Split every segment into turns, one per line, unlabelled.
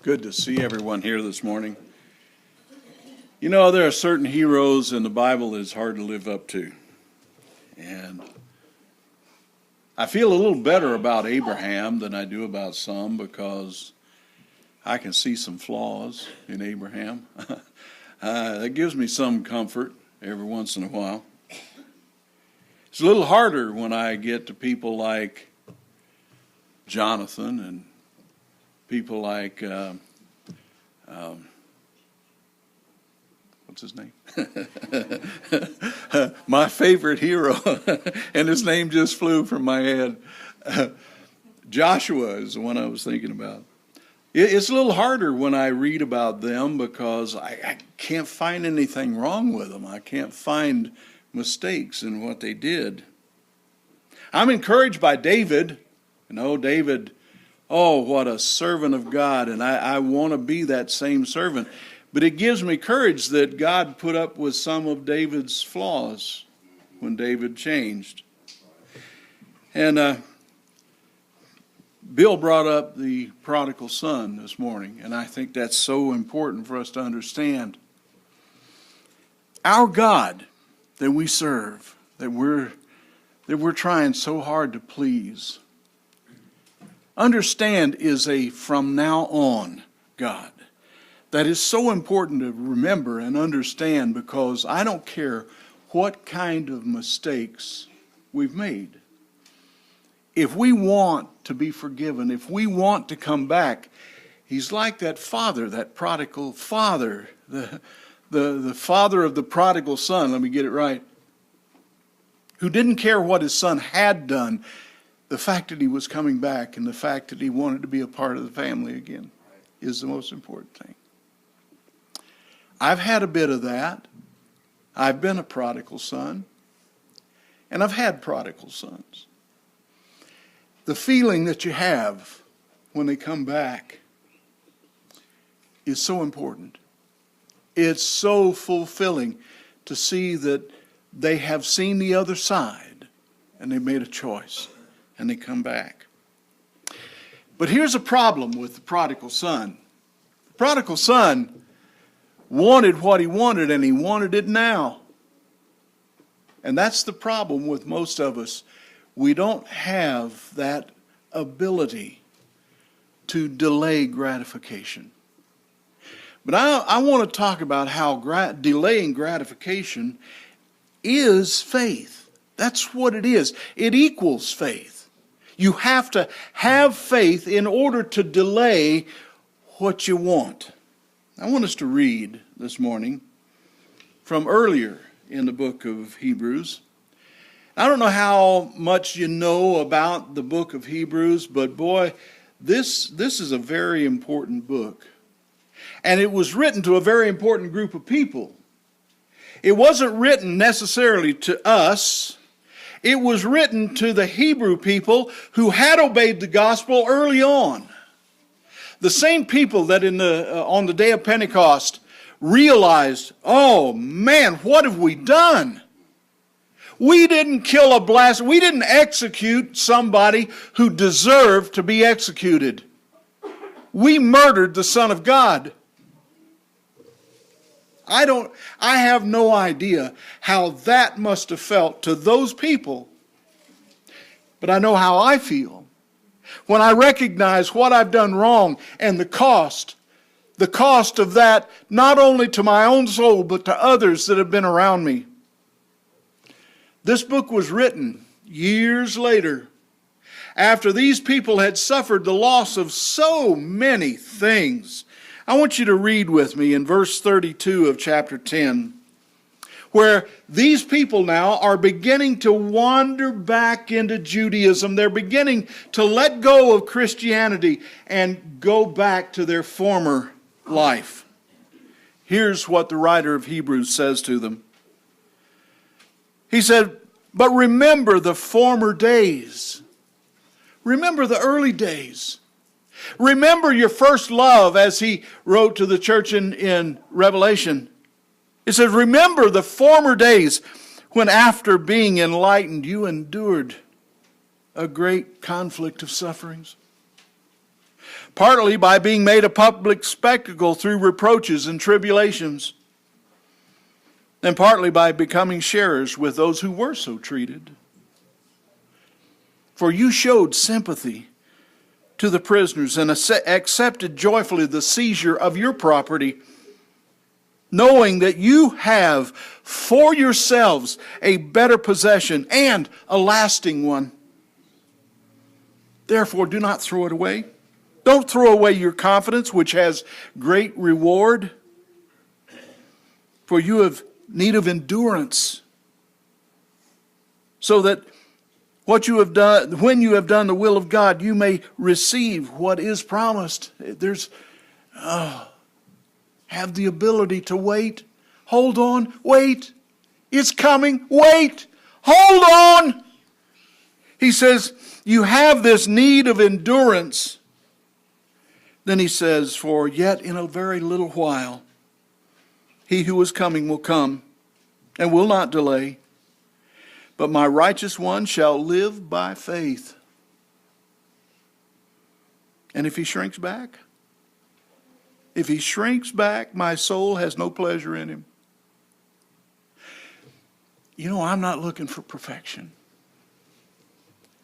Good to see everyone here this morning. You know, there are certain heroes in the Bible that it's hard to live up to. And I feel a little better about Abraham than I do about some because I can see some flaws in Abraham. That gives me some comfort every once in a while. It's a little harder when I get to people like Jonathan and people like, what's his name? My favorite hero, and his name just flew from my head. Joshua is the one I was thinking about. It's a little harder when I read about them because I can't find anything wrong with them. I can't find mistakes in what they did. I'm encouraged by David. You know, David, oh, what a servant of God, and I want to be that same servant. But it gives me courage that God put up with some of David's flaws when David changed. And Bill brought up the prodigal son this morning, and I think that's so important for us to understand. Our God that we serve, that we're trying so hard to please, understand is a from now on God. That is so important to remember and understand because I don't care what kind of mistakes we've made. If we want to be forgiven, if we want to come back, he's like that father, that prodigal father, the father of the prodigal son, let me get it right, who didn't care what his son had done. The fact that he was coming back and the fact that he wanted to be a part of the family again is the most important thing. I've had a bit of that. I've been a prodigal son, and I've had prodigal sons. The feeling that you have when they come back is so important. It's so fulfilling to see that they have seen the other side and they made a choice. And they come back. But here's a problem with the prodigal son. The prodigal son wanted what he wanted, and he wanted it now. And that's the problem with most of us. We don't have that ability to delay gratification. But I want to talk about how delaying gratification is faith. That's what it is. It equals faith. You have to have faith in order to delay what you want. I want us to read this morning from earlier in the book of Hebrews. I don't know how much you know about the book of Hebrews, but boy, this is a very important book. And it was written to a very important group of people. It wasn't written necessarily to us. It was written to the Hebrew people who had obeyed the gospel early on. The same people that on the day of Pentecost realized, oh man, what have we done? We didn't kill a blasphemer. We didn't execute somebody who deserved to be executed. We murdered the Son of God. I have no idea how that must have felt to those people. But I know how I feel when I recognize what I've done wrong and the cost of that, not only to my own soul, but to others that have been around me. This book was written years later, after these people had suffered the loss of so many things. I want you to read with me in verse 32 of chapter 10, where these people now are beginning to wander back into Judaism. They're beginning to let go of Christianity and go back to their former life. Here's what the writer of Hebrews says to them. He said, but remember the former days. Remember the early days. Remember your first love, as he wrote to the church in Revelation. It says, remember the former days when after being enlightened you endured a great conflict of sufferings. partly by being made a public spectacle through reproaches and tribulations, and partly by becoming sharers with those who were so treated. For you showed sympathy to the prisoners and accepted joyfully the seizure of your property, knowing that you have for yourselves a better possession and a lasting one. Therefore, do not throw it away. Don't throw away your confidence, which has great reward. For you have need of endurance, so that what you have done, when you have done the will of God, you may receive what is promised. Have the ability to wait. Hold on, wait. It's coming, wait. Hold on. He says, you have this need of endurance. Then he says, for yet in a very little while, he who is coming will come and will not delay. But my righteous one shall live by faith. And if he shrinks back, my soul has no pleasure in him. I'm not looking for perfection.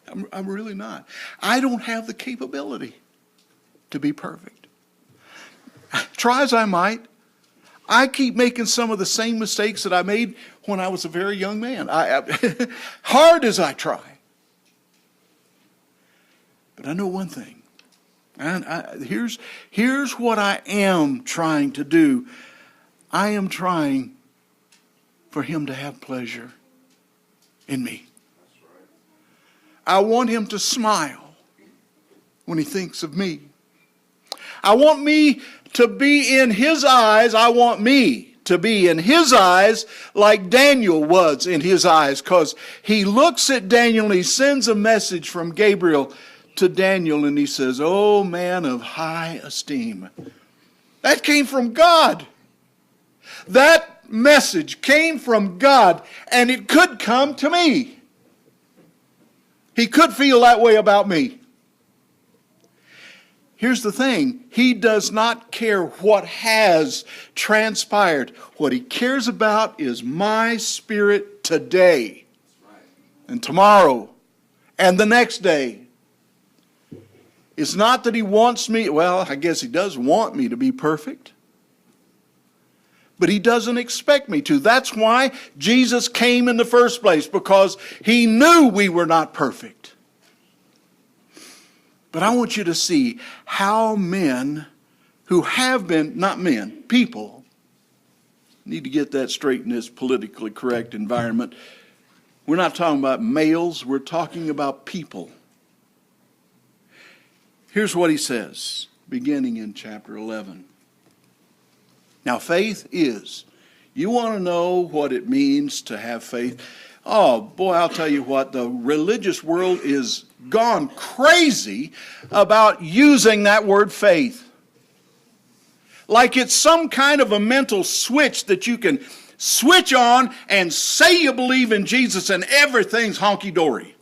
I'm really not. I don't have the capability to be perfect. Try as I might, I keep making some of the same mistakes that I made when I was a very young man. Hard as I try. But I know one thing. Here's what I am trying to do. I am trying for him to have pleasure in me. I want him to smile when he thinks of me. I want me to be in his eyes. I want me to be in his eyes like Daniel was in his eyes, because he looks at Daniel and he sends a message from Gabriel to Daniel and he says, "Oh, man of high esteem." That came from God. That message came from God, and it could come to me. He could feel that way about me. Here's the thing. He does not care what has transpired. What he cares about is my spirit today and tomorrow and the next day. It's not that he wants me, well, I guess he does want me to be perfect. But he doesn't expect me to. That's why Jesus came in the first place, because he knew we were not perfect. But I want you to see how men who have been, not men, people, need to get that straight in this politically correct environment. We're not talking about males, we're talking about people. Here's what he says, beginning in chapter 11. Now, faith is, you want to know what it means to have faith? Oh, boy, I'll tell you what, the religious world is gone crazy about using that word faith. Like it's some kind of a mental switch that you can switch on and say you believe in Jesus and everything's honky-dory.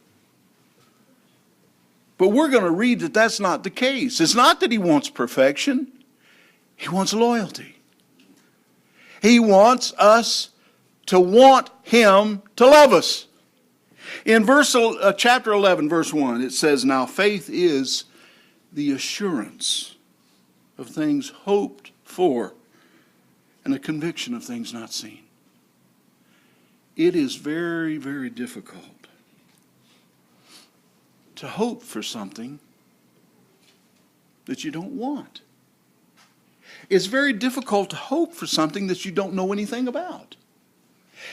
But we're going to read that that's not the case. It's not that he wants perfection. He wants loyalty. He wants us to want him to love us. In chapter 11, verse 1, it says, "Now faith is the assurance of things hoped for and a conviction of things not seen." It is very, very difficult to hope for something that you don't want. It's very difficult to hope for something that you don't know anything about.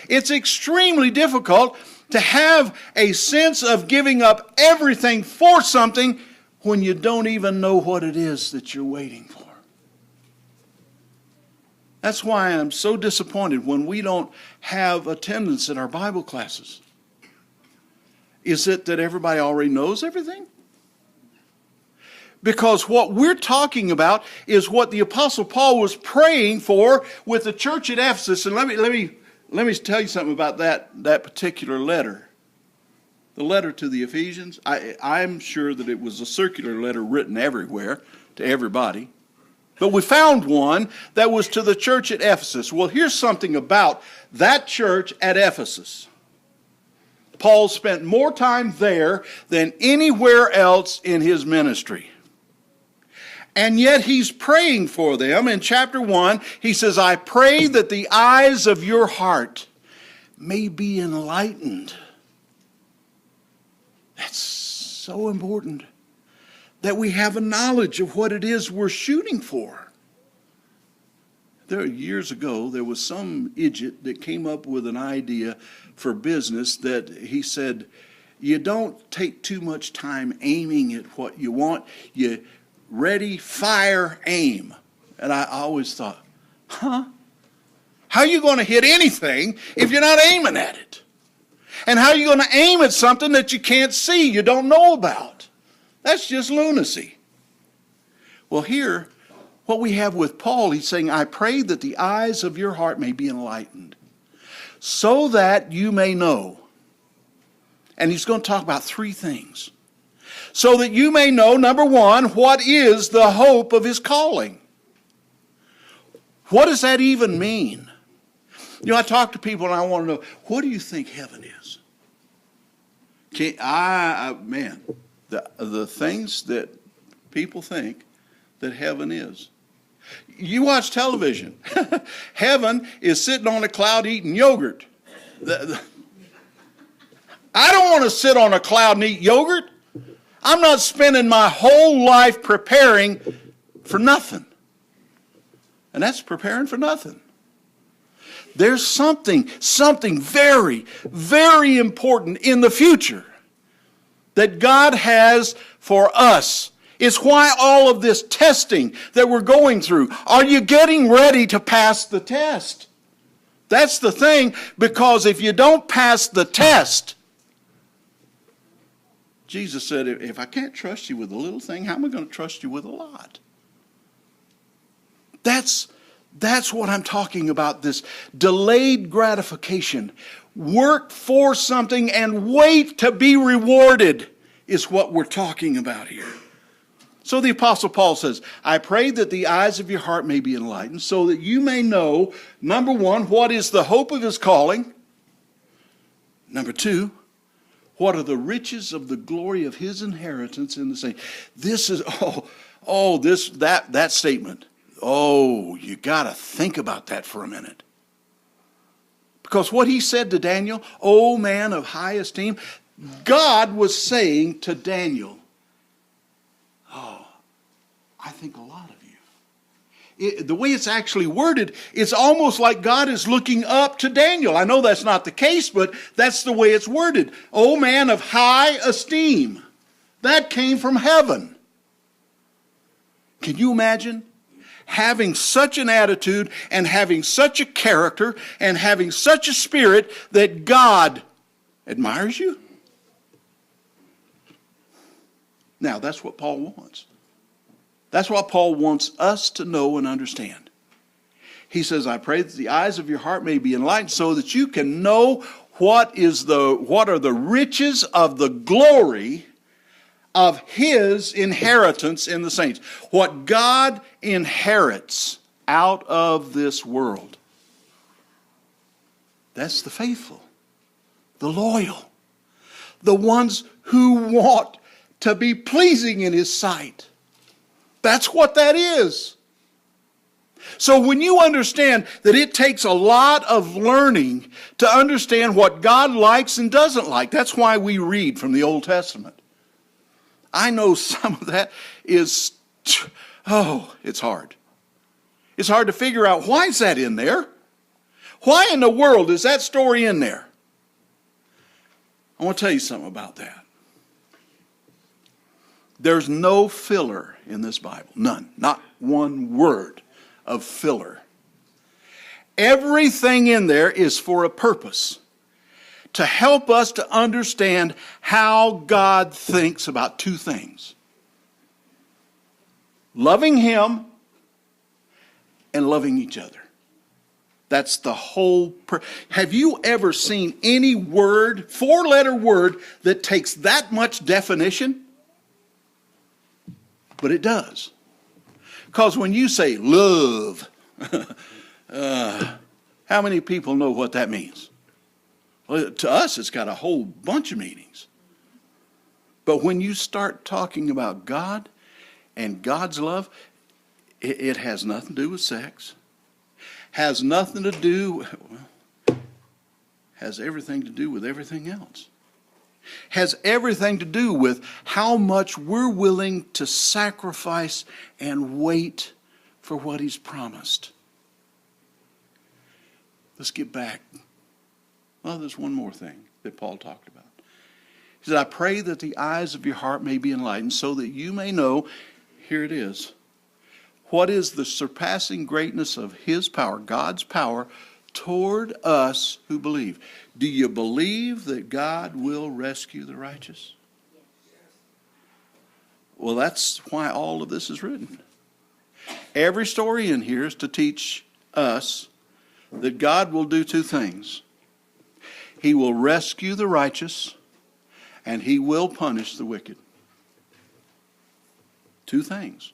It's extremely difficult to have a sense of giving up everything for something when you don't even know what it is that you're waiting for. That's why I'm so disappointed when we don't have attendance at our Bible classes. Is it that everybody already knows everything? Because what we're talking about is what the Apostle Paul was praying for with the church at Ephesus. And let me tell you something about that particular letter. The letter to the Ephesians, I'm sure that it was a circular letter written everywhere. to everybody. But we found one that was to the church at Ephesus. Well, here's something about that church at Ephesus. Paul spent more time there than anywhere else in his ministry. And yet he's praying for them. In chapter 1, he says, I pray that the eyes of your heart may be enlightened. That's so important, that we have a knowledge of what it is we're shooting for. Years ago, there was some idiot that came up with an idea for business that he said, you don't take too much time aiming at what you want. You ready, fire, aim. And I always thought, how are you going to hit anything if you're not aiming at it? And how are you going to aim at something that you can't see, you don't know about? That's just lunacy. Well, here, what we have with Paul, he's saying, I pray that the eyes of your heart may be enlightened, so that you may know. And he's going to talk about three things. So that you may know, number one, what is the hope of his calling? What does that even mean? You know, I talk to people and I want to know, what do you think heaven is? The things that people think that heaven is. You watch television. Heaven is sitting on a cloud eating yogurt. I don't want to sit on a cloud and eat yogurt. I'm not spending my whole life preparing for nothing. And that's preparing for nothing. There's something very, very important in the future that God has for us. It's why all of this testing that we're going through. Are you getting ready to pass the test? That's the thing, because if you don't pass the test, Jesus said, if I can't trust you with a little thing, how am I going to trust you with a lot? That's what I'm talking about, this delayed gratification. Work for something and wait to be rewarded is what we're talking about here. So the Apostle Paul says, I pray that the eyes of your heart may be enlightened, so that you may know, number one, what is the hope of his calling. Number two, what are the riches of the glory of his inheritance in the saints. This is, that statement. Oh, you got to think about that for a minute. Because what he said to Daniel, O man of high esteem, God was saying to Daniel, I think a lot of you. The way it's actually worded, it's almost like God is looking up to Daniel. I know that's not the case, but that's the way it's worded. O man of high esteem. That came from heaven. Can you imagine having such an attitude and having such a character and having such a spirit that God admires you? Now, that's what Paul wants. That's what Paul wants us to know and understand. He says, I pray that the eyes of your heart may be enlightened so that you can know what are the riches of the glory of his inheritance in the saints. What God inherits out of this world. That's the faithful, the loyal, the ones who want to be pleasing in his sight. That's what that is. So when you understand that it takes a lot of learning to understand what God likes and doesn't like, that's why we read from the Old Testament. I know some of that is, it's hard. It's hard to figure out, why is that in there? Why in the world is that story in there? I want to tell you something about that. There's no filler in this Bible. None. Not one word of filler. Everything in there is for a purpose. To help us to understand how God thinks about two things. Loving him and loving each other. That's the whole. Have you ever seen any word, four-letter word, that takes that much definition? But it does. Because when you say love, how many people know what that means? Well, to us, it's got a whole bunch of meanings. But when you start talking about God and God's love, it has nothing to do with sex. Has nothing to do, well, has everything to do with everything else. Has everything to do with how much we're willing to sacrifice and wait for what He's promised. Let's get back. Well, there's one more thing that Paul talked about. He said, I pray that the eyes of your heart may be enlightened so that you may know, here it is, what is the surpassing greatness of His power, God's power, toward us who believe. Do you believe that God will rescue the righteous? Well, that's why all of this is written. Every story in here is to teach us that God will do two things. He will rescue the righteous, and He will punish the wicked. Two things.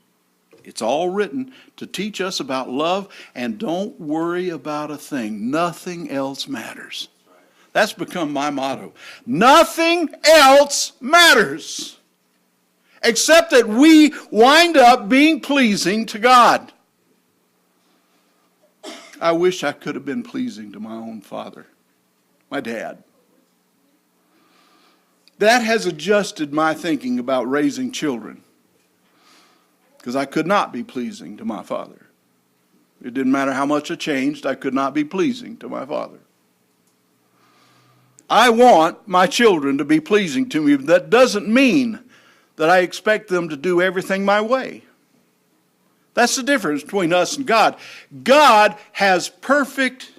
It's all written to teach us about love, and don't worry about a thing. Nothing else matters. That's become my motto. Nothing else matters except that we wind up being pleasing to God. I wish I could have been pleasing to my own father, my dad. That has adjusted my thinking about raising children. Because I could not be pleasing to my father. It didn't matter how much I changed, I could not be pleasing to my father. I want my children to be pleasing to me. That doesn't mean that I expect them to do everything my way. That's the difference between us and God. God has perfect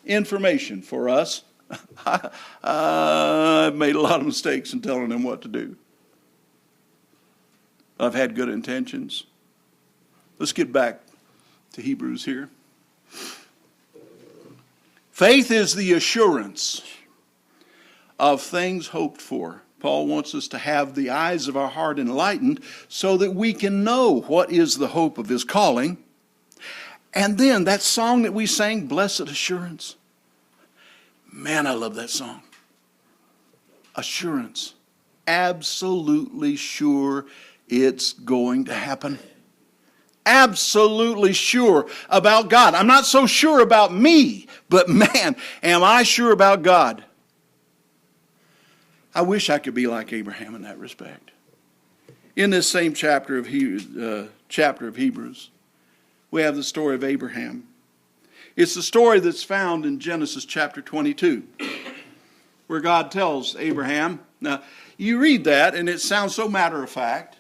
information for us. I've made a lot of mistakes in telling Him what to do. I've had good intentions. Let's get back to Hebrews here. Faith is the assurance of things hoped for. Paul wants us to have the eyes of our heart enlightened so that we can know what is the hope of His calling. And then that song that we sang, Blessed Assurance. Man, I love that song. Assurance. Absolutely sure it's going to happen. Absolutely sure about God. I'm not so sure about me, but man, am I sure about God. I wish I could be like Abraham in that respect. In this same chapter of Hebrews, we have the story of Abraham. It's the story that's found in Genesis chapter 22, where God tells Abraham, now you read that and it sounds so matter of fact.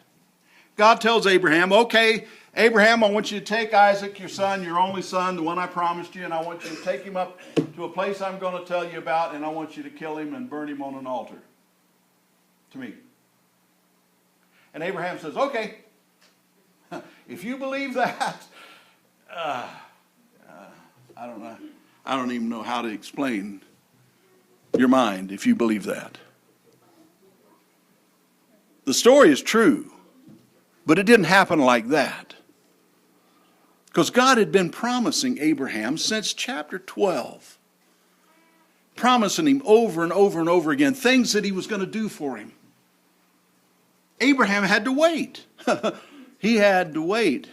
God tells Abraham, okay, Abraham, I want you to take Isaac, your son, your only son, the one I promised you, and I want you to take him up to a place I'm going to tell you about, and I want you to kill him and burn him on an altar to me. And Abraham says, okay, if you believe that, I don't know. I don't even know how to explain your mind if you believe that. The story is true, but it didn't happen like that. Because God had been promising Abraham since chapter 12. Promising him over and over and over again things that He was going to do for him. Abraham had to wait. He had to wait.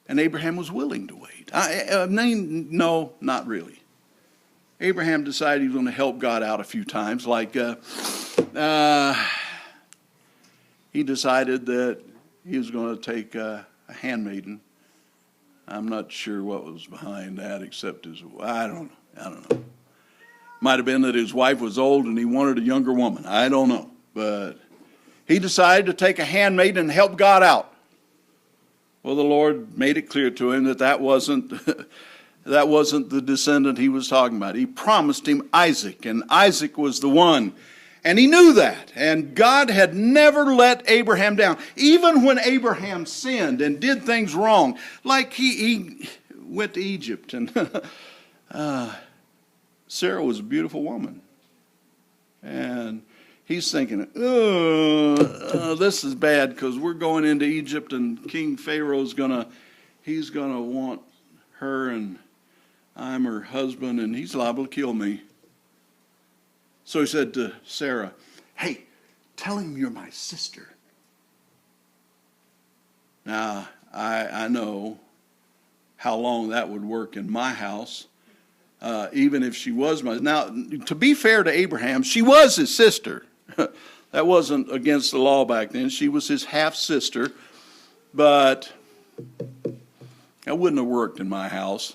And Abraham was willing to wait. No, not really. Abraham decided he was going to help God out a few times. Like he decided that he was going to take a handmaiden. I'm not sure what was behind that except I don't know. Might have been that his wife was old and he wanted a younger woman. I don't know. But he decided to take a handmaiden and help God out. Well, the Lord made it clear to him that wasn't the descendant He was talking about. He promised him Isaac, and Isaac was the one. And he knew that. And God had never let Abraham down. Even when Abraham sinned and did things wrong, like he went to Egypt. And Sarah was a beautiful woman. And He's thinking, this is bad because we're going into Egypt and King Pharaoh's he's gonna want her and I'm her husband and he's liable to kill me. So he said to Sarah, hey, tell him you're my sister. Now, I know how long that would work in my house, even if she was my... Now, to be fair to Abraham, she was his sister. That wasn't against the law back then. She was his half-sister, but that wouldn't have worked in my house.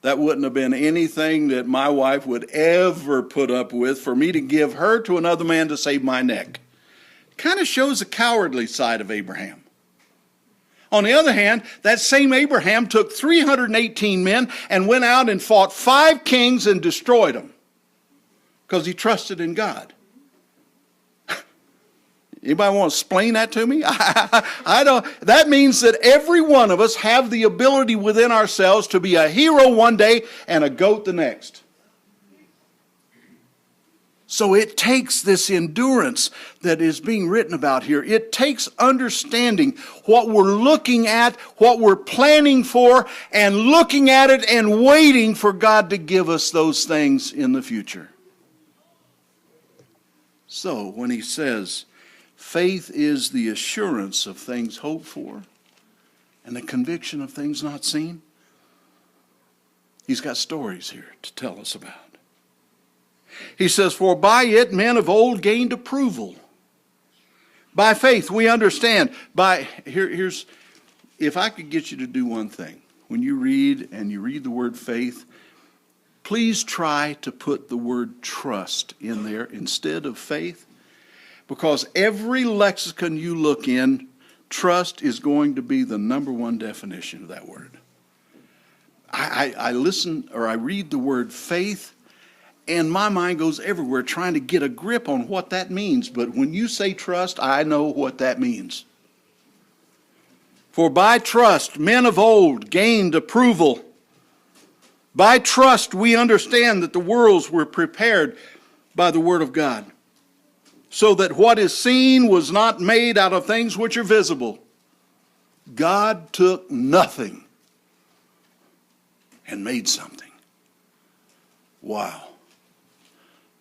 That wouldn't have been anything that my wife would ever put up with for me to give her to another man to save my neck. Kind of shows the cowardly side of Abraham. On the other hand, that same Abraham took 318 men and went out and fought 5 kings and destroyed them because he trusted in God. Anybody want to explain that to me? I don't. That means that every one of us have the ability within ourselves to be a hero one day and a goat the next. So it takes this endurance that is being written about here. It takes understanding what we're looking at, what we're planning for, and looking at it and waiting for God to give us those things in the future. So when he says, faith is the assurance of things hoped for and the conviction of things not seen, he's got stories here to tell us about. He says, for by it men of old gained approval. By faith we understand. Here's, if I could get you to do one thing. When you read the word faith, please try to put the word trust in there instead of faith. Because every lexicon you look in, trust is going to be the number one definition of that word. I listen or I read the word faith, and my mind goes everywhere trying to get a grip on what that means. But when you say trust, I know what that means. For by trust, men of old gained approval. By trust, we understand that the worlds were prepared by the word of God, so that what is seen was not made out of things which are visible. God took nothing and made something. Wow.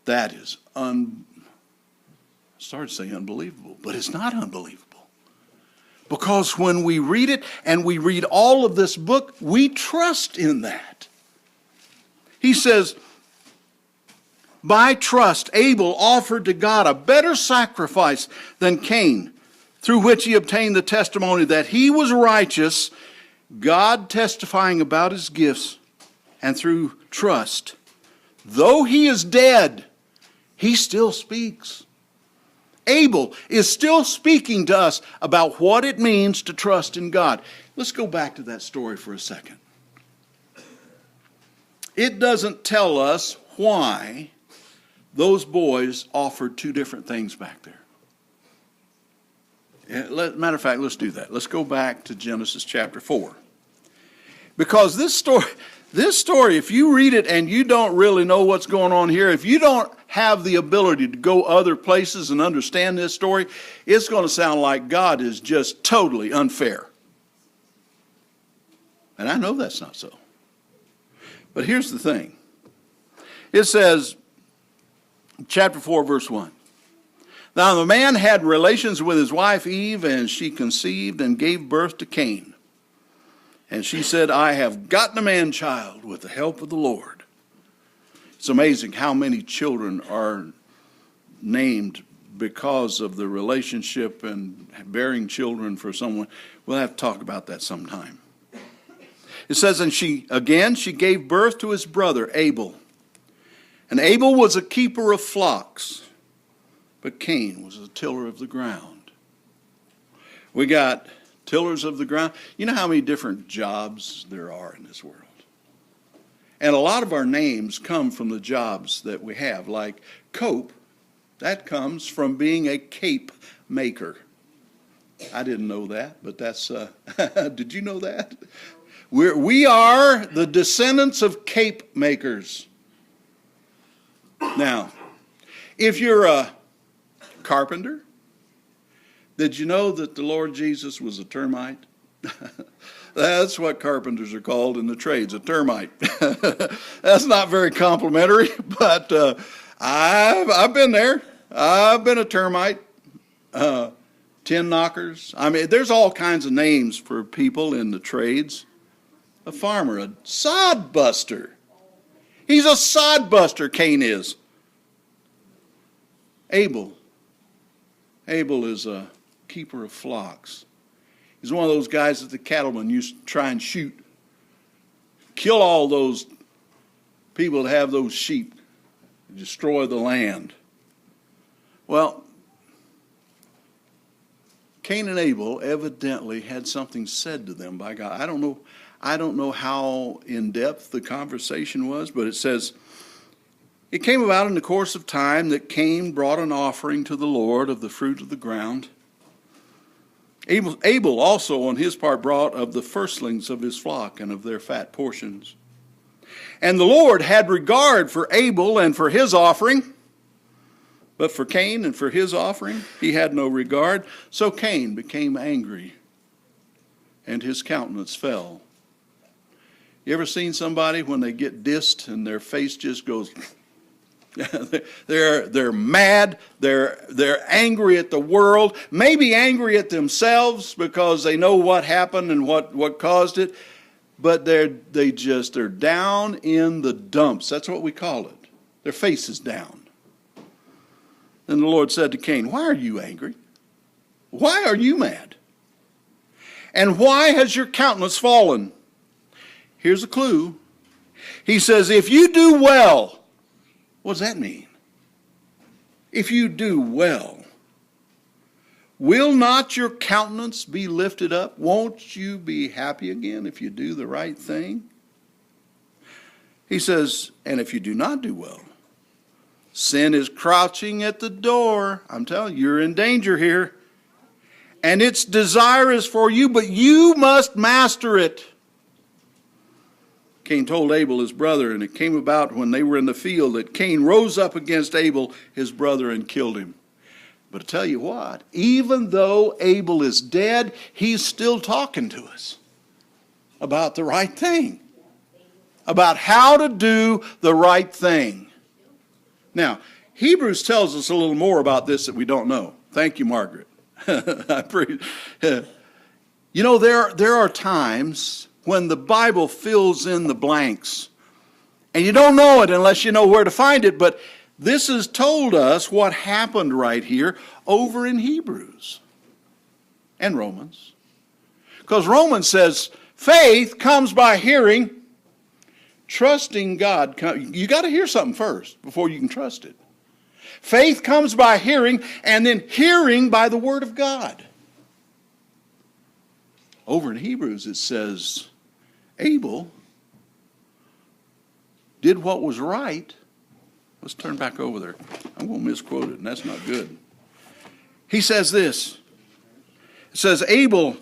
That is started to say unbelievable, but it's not unbelievable. Because when we read it and we read all of this book, we trust in that. He says, by trust, Abel offered to God a better sacrifice than Cain, through which he obtained the testimony that he was righteous, God testifying about his gifts, and through trust, though he is dead, he still speaks. Abel is still speaking to us about what it means to trust in God. Let's go back to that story for a second. It doesn't tell us why those boys offered 2 different things back there. Matter of fact, let's do that. Let's go back to Genesis chapter 4. Because this story, if you read it and you don't really know what's going on here, if you don't have the ability to go other places and understand this story, it's going to sound like God is just totally unfair. And I know that's not so. But here's the thing. It says, chapter 4, verse 1. Now the man had relations with his wife Eve, and she conceived and gave birth to Cain. And she said, I have gotten a man-child with the help of the Lord. It's amazing how many children are named because of the relationship and bearing children for someone. We'll have to talk about that sometime. It says, and she gave birth to his brother Abel. And Abel was a keeper of flocks, but Cain was a tiller of the ground. We got tillers of the ground. You know how many different jobs there are in this world? And a lot of our names come from the jobs that we have, like cope. That comes from being a cape maker. I didn't know that, but that's, did you know that? We are the descendants of cape makers. Now, If you're a carpenter, did you know that the Lord Jesus was a termite? That's what carpenters are called in the trades, a termite. That's not very complimentary, but I've been there. I've been a termite. Tin knockers. I mean, there's all kinds of names for people in the trades. A farmer, a sod buster. He's a sod buster, Cain is. Abel is a keeper of flocks. He's one of those guys that the cattlemen used to try and shoot. Kill all those people that have those sheep. Destroy the land. Well, Cain and Abel evidently had something said to them by God. I don't know how in depth the conversation was, but it says, it came about in the course of time that Cain brought an offering to the Lord of the fruit of the ground. Abel also on his part brought of the firstlings of his flock and of their fat portions. And the Lord had regard for Abel and for his offering, but for Cain and for his offering he had no regard. So Cain became angry, and his countenance fell. You ever seen somebody when they get dissed and their face just goes... They're mad, they're angry at the world, maybe angry at themselves because they know what happened and what caused it, but they're down in the dumps. That's what we call it. Their face is down. Then the Lord said to Cain, "Why are you angry? Why are you mad? And why has your countenance fallen?" Here's a clue. He says, if you do well. What does that mean? If you do well, will not your countenance be lifted up? Won't you be happy again if you do the right thing? He says, and if you do not do well, sin is crouching at the door. I'm telling you, you're in danger here. And its desire is for you, but you must master it. Cain told Abel his brother, and it came about when they were in the field that Cain rose up against Abel his brother and killed him. But I tell you what, even though Abel is dead, he's still talking to us about the right thing, about how to do the right thing. Now, Hebrews tells us a little more about this that we don't know. Thank you, Margaret. You know, there are times when the Bible fills in the blanks. And you don't know it unless you know where to find it. But this has told us what happened right here over in Hebrews and Romans. Because Romans says faith comes by hearing, trusting God. You got to hear something first before you can trust it. Faith comes by hearing, and then hearing by the Word of God. Over in Hebrews it says, Abel did what was right. Let's turn back over there. I'm going to misquote it, and that's not good. He says this. It says, Abel,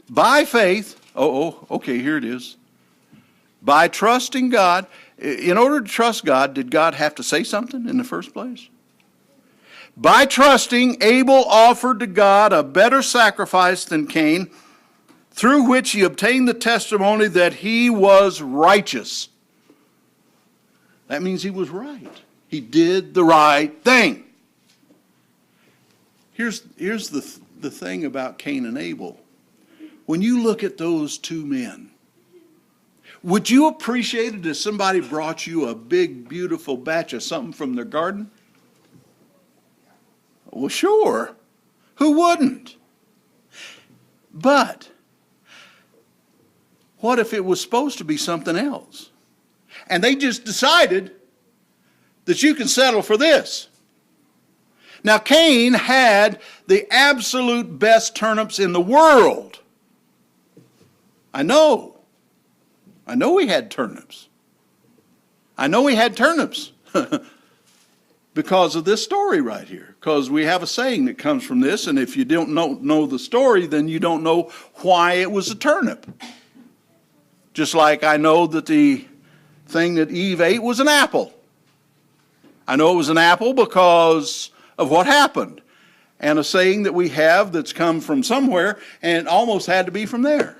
by faith, okay, here it is. By trusting God, in order to trust God, did God have to say something in the first place? By trusting, Abel offered to God a better sacrifice than Cain, through which he obtained the testimony that he was righteous. That means he was right. He did the right thing. Here's the thing about Cain and Abel. When you look at those two men, would you appreciate it if somebody brought you a big, beautiful batch of something from their garden? Well, sure. Who wouldn't? But what if it was supposed to be something else? And they just decided that you can settle for this. Now, Cain had the absolute best turnips in the world. I know he had turnips. I know he had turnips because of this story right here. Because we have a saying that comes from this, and if you don't know the story, then you don't know why it was a turnip. Just like I know that the thing that Eve ate was an apple. I know it was an apple because of what happened. And a saying that we have that's come from somewhere, and it almost had to be from there.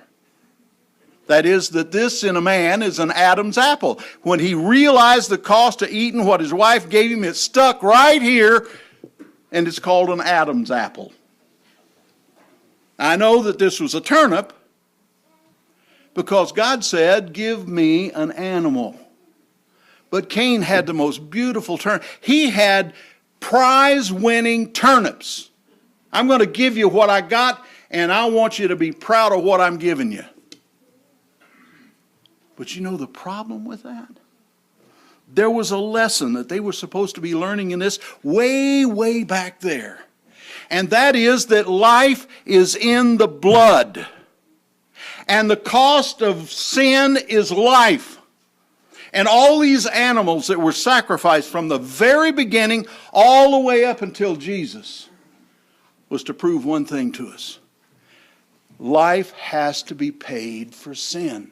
That is, that this in a man is an Adam's apple. When he realized the cost of eating what his wife gave him, it stuck right here, and it's called an Adam's apple. I know that this was a turnip because God said, give me an animal. But Cain had the most beautiful turnip. He had prize-winning turnips. I'm going to give you what I got, and I want you to be proud of what I'm giving you. But you know the problem with that? There was a lesson that they were supposed to be learning in this way, way back there. And that is that life is in the blood. And the cost of sin is life. And all these animals that were sacrificed from the very beginning all the way up until Jesus was to prove one thing to us. Life has to be paid for sin.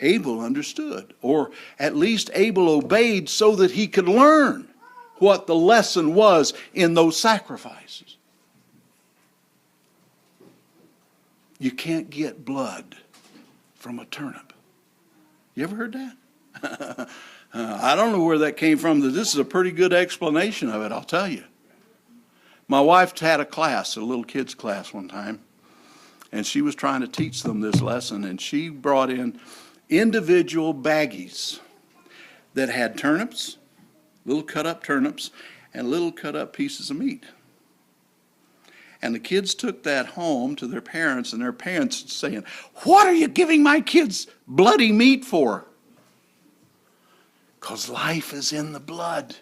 Abel understood, or at least Abel obeyed so that he could learn what the lesson was in those sacrifices. You can't get blood from a turnip. You ever heard that? I don't know where that came from. This is a pretty good explanation of it, I'll tell you. My wife had a class, a little kids class one time, and she was trying to teach them this lesson, and she brought in individual baggies that had turnips, little cut-up turnips, and little cut-up pieces of meat. And the kids took that home to their parents, and their parents saying, "What are you giving my kids bloody meat for?" Because life is in the blood.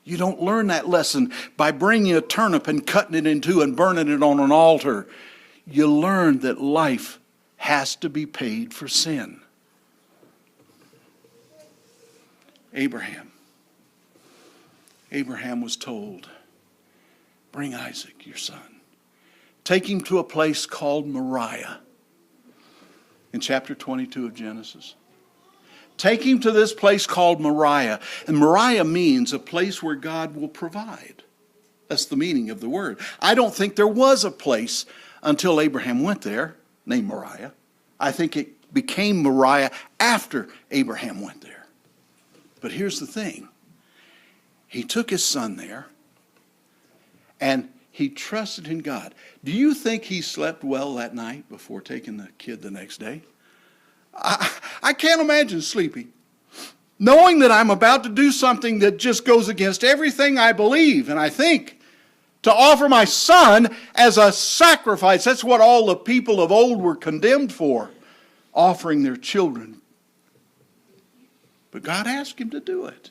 You don't learn that lesson by bringing a turnip and cutting it in two and burning it on an altar. You learn that life has to be paid for sin. Abraham was told, bring Isaac, your son. Take him to a place called Moriah in chapter 22 of Genesis. Take him to this place called Moriah. And Moriah means a place where God will provide. That's the meaning of the word. I don't think there was a place until Abraham went there named Moriah. I think it became Moriah after Abraham went there. But here's the thing. He took his son there and he trusted in God. Do you think he slept well that night before taking the kid the next day? I can't imagine sleeping, knowing that I'm about to do something that just goes against everything I believe and I think, to offer my son as a sacrifice. That's what all the people of old were condemned for, offering their children. But God asked him to do it.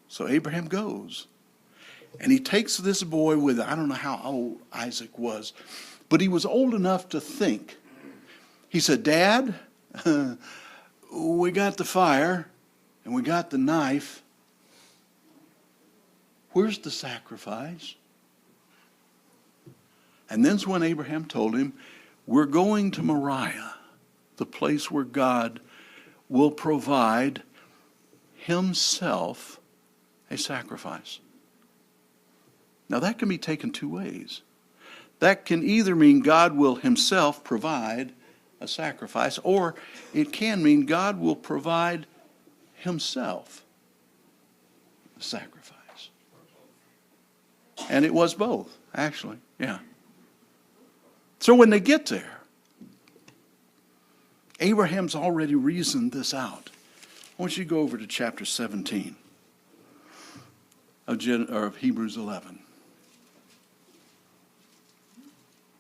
So Abraham goes. And he takes this boy with, I don't know how old Isaac was, but he was old enough to think. He said, "Dad, we got the fire and we got the knife. Where's the sacrifice?" And then's when Abraham told him, we're going to Moriah, the place where God will provide himself a sacrifice. Now that can be taken two ways. That can either mean God will himself provide a sacrifice, or it can mean God will provide himself a sacrifice. And it was both, actually, yeah. So when they get there, Abraham's already reasoned this out. I want you to go over to chapter 17 of Hebrews 11.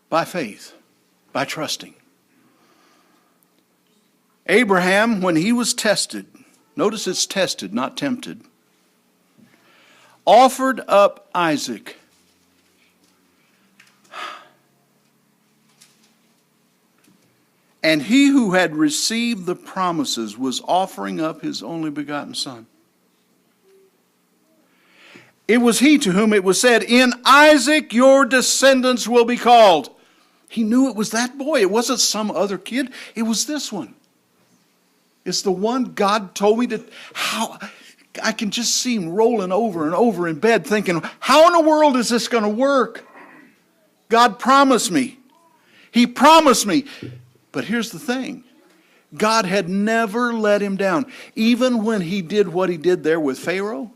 By faith, by trusting. Abraham, when he was tested, notice it's tested, not tempted, offered up Isaac. And he who had received the promises was offering up his only begotten son. It was he to whom it was said, "In Isaac your descendants will be called." He knew it was that boy. It wasn't some other kid. It was this one. It's the one God told me to. How I can just see him rolling over and over in bed thinking, how in the world is this going to work? God promised me. He promised me. But here's the thing. God had never let him down. Even when he did what he did there with Pharaoh,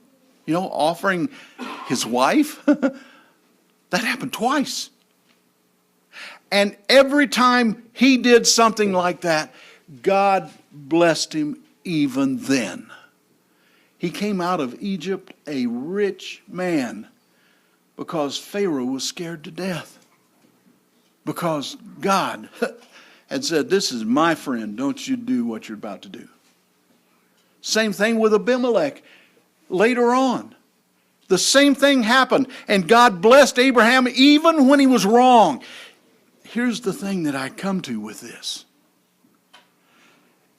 offering his wife, that happened twice. And every time he did something like that, God blessed him even then. He came out of Egypt a rich man because Pharaoh was scared to death. Because God had said, this is my friend, don't you do what you're about to do. Same thing with Abimelech later on. The same thing happened, and God blessed Abraham even when he was wrong. Here's the thing that I come to with this.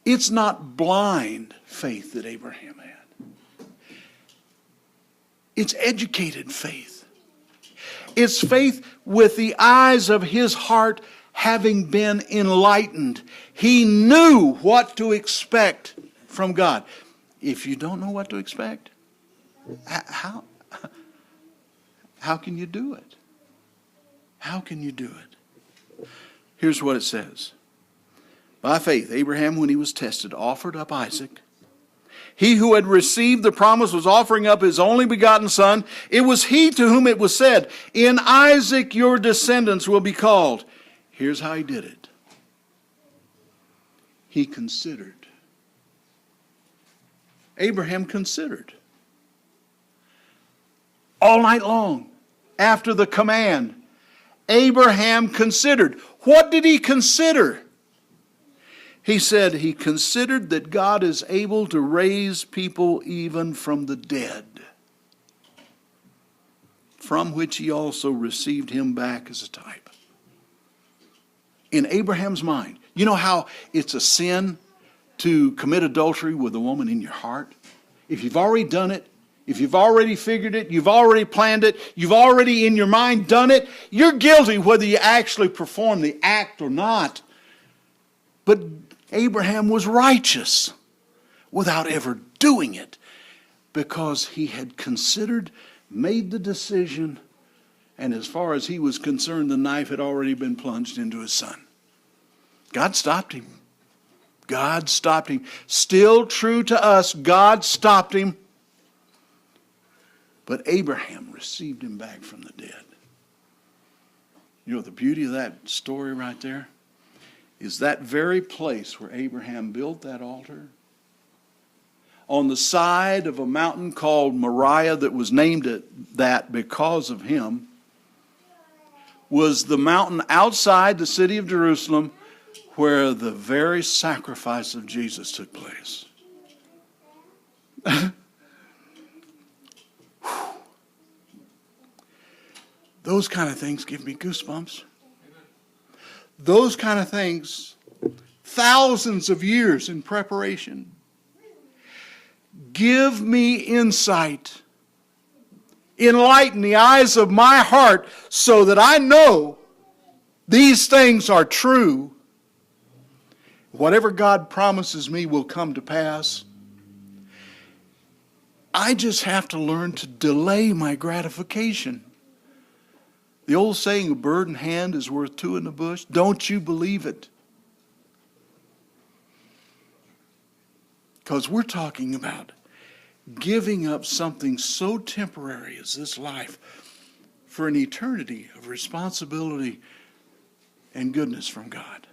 It's not blind faith that Abraham had. It's educated faith. It's faith with the eyes of his heart having been enlightened. He knew what to expect from God. If you don't know what to expect, how can you do it? How can you do it? Here's what it says. By faith, Abraham, when he was tested, offered up Isaac. He who had received the promise was offering up his only begotten son. It was he to whom it was said, in Isaac your descendants will be called. Here's how he did it. He considered. Abraham considered. All night long, after the command, Abraham considered. What did he consider? He said he considered that God is able to raise people even from the dead, from which he also received him back as a type. In Abraham's mind, you know how it's a sin to commit adultery with a woman in your heart? If you've already done it, if you've already figured it, you've already planned it, you've already in your mind done it, you're guilty whether you actually perform the act or not. But Abraham was righteous without ever doing it because he had considered, made the decision, and as far as he was concerned, the knife had already been plunged into his son. God stopped him. God stopped him. Still true to us, God stopped him. But Abraham received him back from the dead. You know the beauty of that story right there? Is that very place where Abraham built that altar on the side of a mountain called Moriah that was named that because of him, was the mountain outside the city of Jerusalem where the very sacrifice of Jesus took place. Those kind of things give me goosebumps. Those kind of things, thousands of years in preparation, give me insight. Enlighten the eyes of my heart so that I know these things are true. Whatever God promises me will come to pass. I just have to learn to delay my gratification. The old saying, a bird in hand is worth two in the bush. Don't you believe it? Because we're talking about giving up something so temporary as this life for an eternity of responsibility and goodness from God.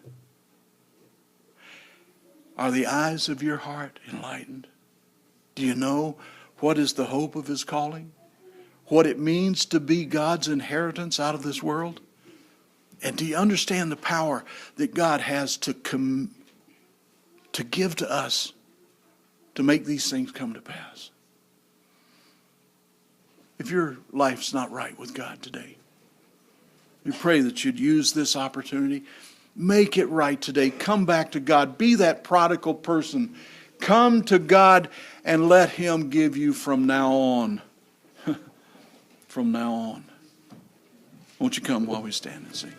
Are the eyes of your heart enlightened? Do you know what is the hope of his calling? What it means to be God's inheritance out of this world? And do you understand the power that God has to give to us to make these things come to pass? If your life's not right with God today, we pray that you'd use this opportunity. Make it right today. Come back to God. Be that prodigal person. Come to God and let him give you from now on. From now on. Won't you come while we stand and sing?